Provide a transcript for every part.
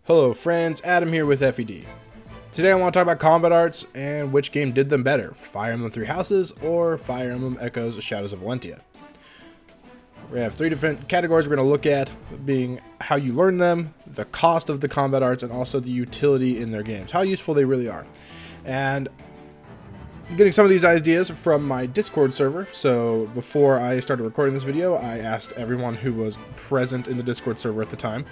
Hello friends, Adam here with FED. Today I want to talk about combat arts and which game did them better, Fire Emblem Three Houses or Fire Emblem Echoes Shadows of Valentia. We have three different categories we're going to look at, being how you learn them, the cost of the combat arts, and also the utility in their games, how useful they really are. And I'm getting some of these ideas from my Discord server, so before I started recording this video, I asked everyone who was present in the Discord server at the time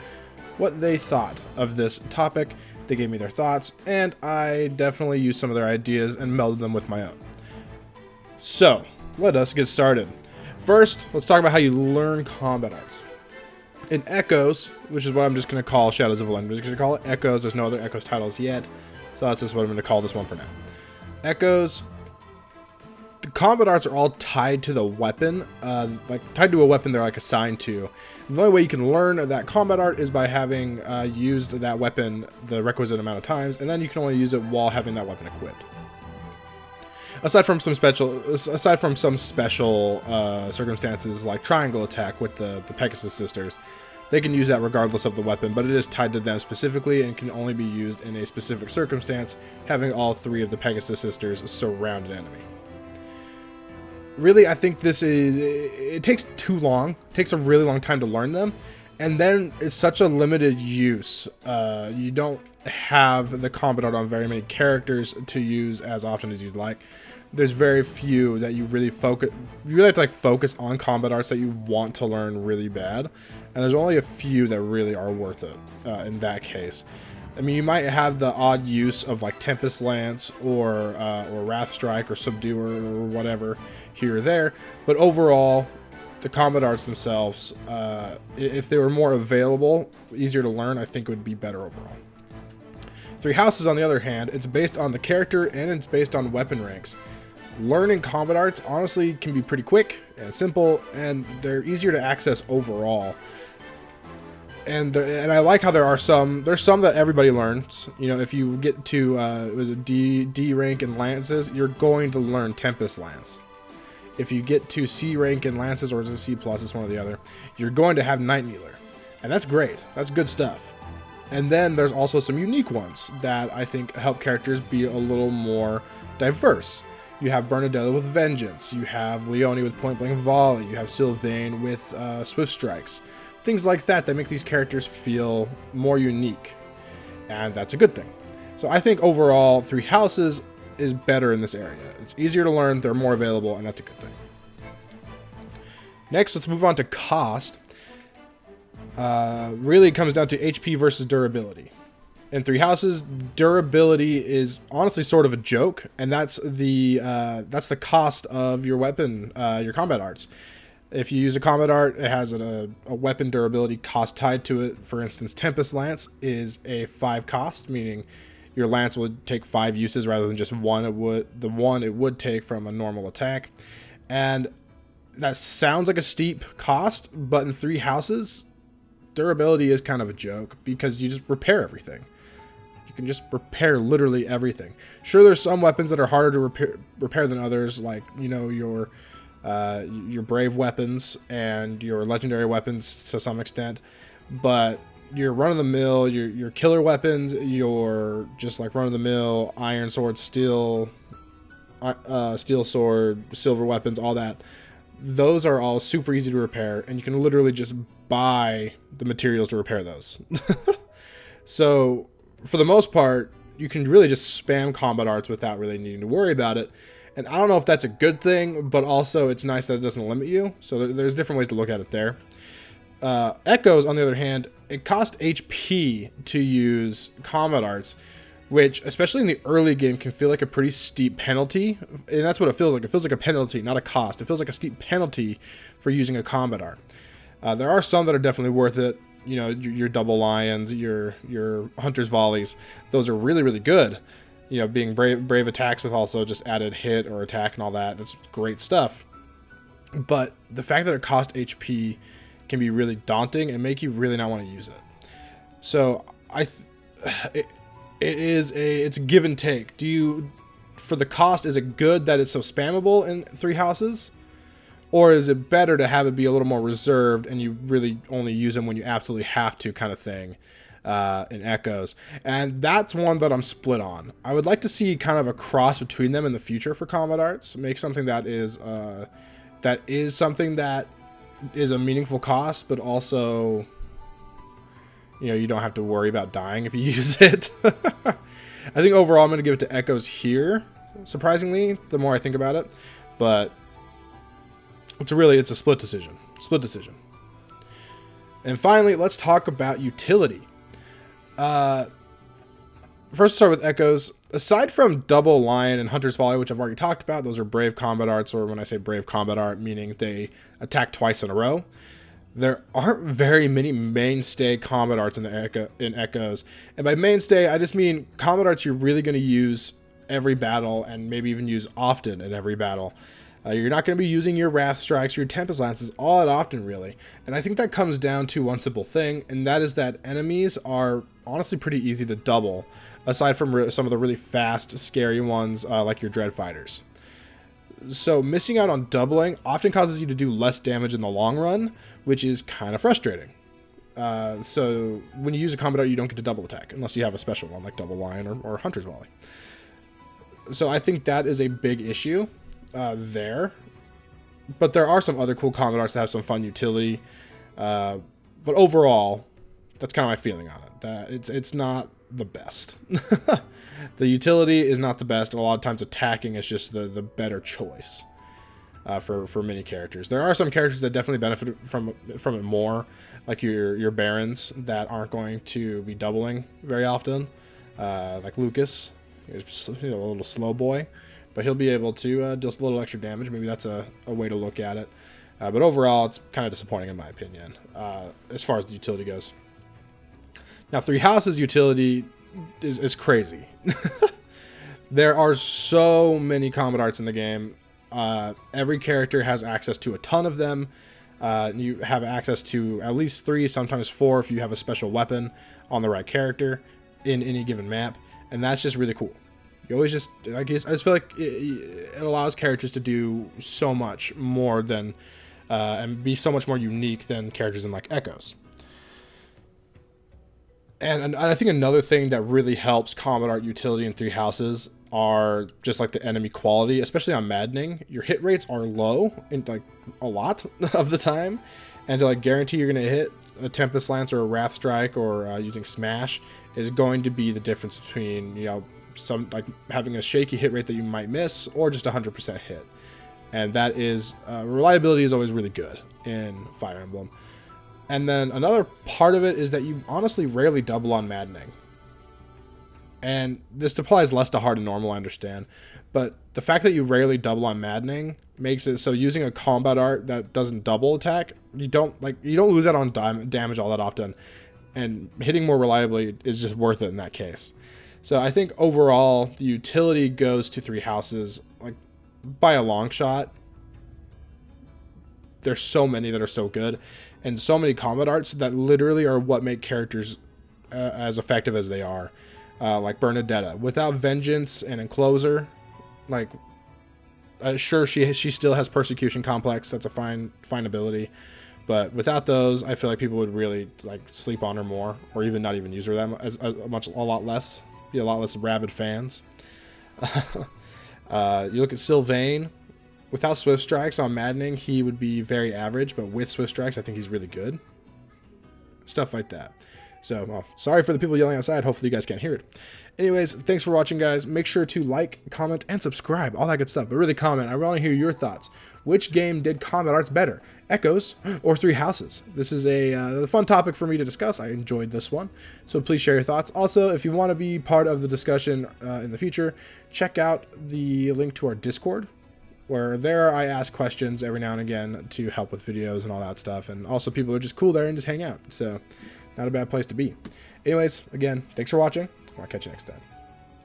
what they thought of this topic. They gave me their thoughts, and I definitely used some of their ideas and melded them with my own. So, let us get started. First, let's talk about how you learn combat arts. In Echoes, which is what I'm just going to call Shadows of Valentia, I'm just going to call it Echoes. There's no other Echoes titles yet, so that's just what I'm going to call this one for now. Echoes, the combat arts are all tied to the weapon, tied to a weapon they're like assigned to. And the only way you can learn that combat art is by having used that weapon the requisite amount of times, and then you can only use it while having that weapon equipped. Aside from some special circumstances like triangle attack with the Pegasus sisters, they can use that regardless of the weapon, but it is tied to them specifically and can only be used in a specific circumstance, having all three of the Pegasus sisters surround an enemy. Really, I think it takes too long. It takes a really long time to learn them, and then it's such a limited use. You don't have the combat art on very many characters to use as often as you'd like. There's very few that you really focus. You really have to focus on combat arts that you want to learn really bad, and there's only a few that really are worth it in that case. I mean, you might have the odd use of Tempest Lance or Wrath Strike or Subduer or whatever here or there, but overall, the combat arts themselves, if they were more available, easier to learn, I think it would be better overall. Three Houses, on the other hand, it's based on the character and it's based on weapon ranks. Learning combat arts honestly can be pretty quick and simple, and they're easier to access overall. And I like how there's some that everybody learns. You know, if you get to D rank in lances, you're going to learn Tempest Lance. If you get to C rank in lances, or is it C plus, it's one or the other, you're going to have Night Kneeler, and that's great. That's good stuff. And then there's also some unique ones that I think help characters be a little more diverse. You have Bernadetta with Vengeance. You have Leone with Point Blank Volley. You have Sylvain with Swift Strikes. Things like that make these characters feel more unique, and that's a good thing. So I think overall, Three Houses is better in this area. It's easier to learn, they're more available, and that's a good thing. Next, let's move on to cost. Really it comes down to HP versus durability. In Three Houses, durability is honestly sort of a joke, and that's the cost of your weapon, your combat arts. If you use a combat art, it has a weapon durability cost tied to it. For instance, Tempest Lance is a 5 cost, meaning your lance would take 5 uses rather than just one. It would take from a normal attack, and that sounds like a steep cost, but in Three Houses, durability is kind of a joke because you just repair everything. You can just repair literally everything. Sure, there's some weapons that are harder to repair than others, like your brave weapons and your legendary weapons to some extent, but your run-of-the-mill, your killer weapons, your just run-of-the-mill iron sword, steel sword, silver weapons, all that, those are all super easy to repair, and you can literally just buy the materials to repair those. So for the most part, you can really just spam combat arts without really needing to worry about it. And I don't know if that's a good thing, but also it's nice that it doesn't limit you. So there's different ways to look at it there. Echoes, on the other hand, it costs HP to use combat arts, which, especially in the early game, can feel like a pretty steep penalty. And that's what it feels like. It feels like a penalty, not a cost. It feels like a steep penalty for using a combat art. There are some that are definitely worth it. You know, your double lions, your hunter's volleys. Those are really, really good. You know, being brave attacks with also just added hit or attack and all that. That's great stuff. But the fact that it costs HP can be really daunting and make you really not want to use it. So it's a give and take. For the cost, is it good that it's so spammable in Three Houses? Or is it better to have it be a little more reserved and you really only use them when you absolutely have to, kind of thing? in Echoes, and that's one that I'm split on. I would like to see kind of a cross between them in the future for combat arts, make something that is something that is a meaningful cost, but also, you know, you don't have to worry about dying if you use it. I think overall I'm going to give it to Echoes here, surprisingly, the more I think about it, but it's a split decision. And finally, let's talk about utility. First, start with Echoes. Aside from Double Lion and Hunter's Volley, which I've already talked about, those are brave combat arts, or when I say brave combat art, meaning they attack twice in a row. There aren't very many mainstay combat arts in Echoes. And by mainstay, I just mean combat arts you're really going to use every battle, and maybe even use often in every battle. You're not going to be using your Wrath Strikes or your Tempest Lances all that often, really. And I think that comes down to one simple thing, and that is that enemies are honestly pretty easy to double, aside from some of the really fast, scary ones like your Dread Fighters. So missing out on doubling often causes you to do less damage in the long run, which is kind of frustrating. So when you use a combat art, you don't get to double attack, unless you have a special one like Double Lion or Hunter's Volley. So I think that is a big issue there. But there are some other cool combat arts that have some fun utility. But overall, that's kind of my feeling on it. That it's not the best. The utility is not the best, and a lot of times attacking is just the better choice for many characters. There are some characters that definitely benefit from it more, like your Barons that aren't going to be doubling very often, like Lucas. He's a little slow boy, but he'll be able to just a little extra damage. Maybe that's a way to look at it. But overall, it's kind of disappointing in my opinion, as far as the utility goes. Now, Three Houses utility is crazy. There are so many combat arts in the game. Every character has access to a ton of them. You have access to at least 3, sometimes 4 if you have a special weapon on the right character in any given map. And that's just really cool. You always just, I just feel like it allows characters to do so much more than, and be so much more unique than characters in like Echoes. And I think another thing that really helps combat art utility in Three Houses are just like the enemy quality, especially on Maddening. Your hit rates are low in like a lot of the time, and to like guarantee you're going to hit a Tempest Lance or a Wrath Strike or using Smash is going to be the difference between, you know, some like having a shaky hit rate that you might miss or just 100% hit. And that is reliability is always really good in Fire Emblem. And then another part of it is that you honestly rarely double on Maddening. And this applies less to hard and normal, I understand. But the fact that you rarely double on Maddening makes it so using a combat art that doesn't double attack, you don't lose out on damage all that often. And hitting more reliably is just worth it in that case. So I think overall the utility goes to Three Houses like by a long shot. There's so many that are so good, and so many combat arts that literally are what make characters as effective as they are. Like Bernadetta, without Vengeance and Encloser, like sure she still has Persecution Complex. That's a fine ability, but without those, I feel like people would really like sleep on her more, or even not even use her a lot less. Be a lot less rabid fans. You look at Sylvain. Without Swift Strikes on Maddening, he would be very average, but with Swift Strikes, I think he's really good. Stuff like that. So, well, sorry for the people yelling outside. Hopefully you guys can't hear it. Anyways, thanks for watching, guys. Make sure to like, comment, and subscribe. All that good stuff. But really comment. I want to hear your thoughts. Which game did combat arts better? Echoes or Three Houses? This is a fun topic for me to discuss. I enjoyed this one. So please share your thoughts. Also, if you want to be part of the discussion in the future, check out the link to our Discord, where there I ask questions every now and again to help with videos and all that stuff. And also people are just cool there and just hang out. So not a bad place to be. Anyways, again, thanks for watching. I'll catch you next time.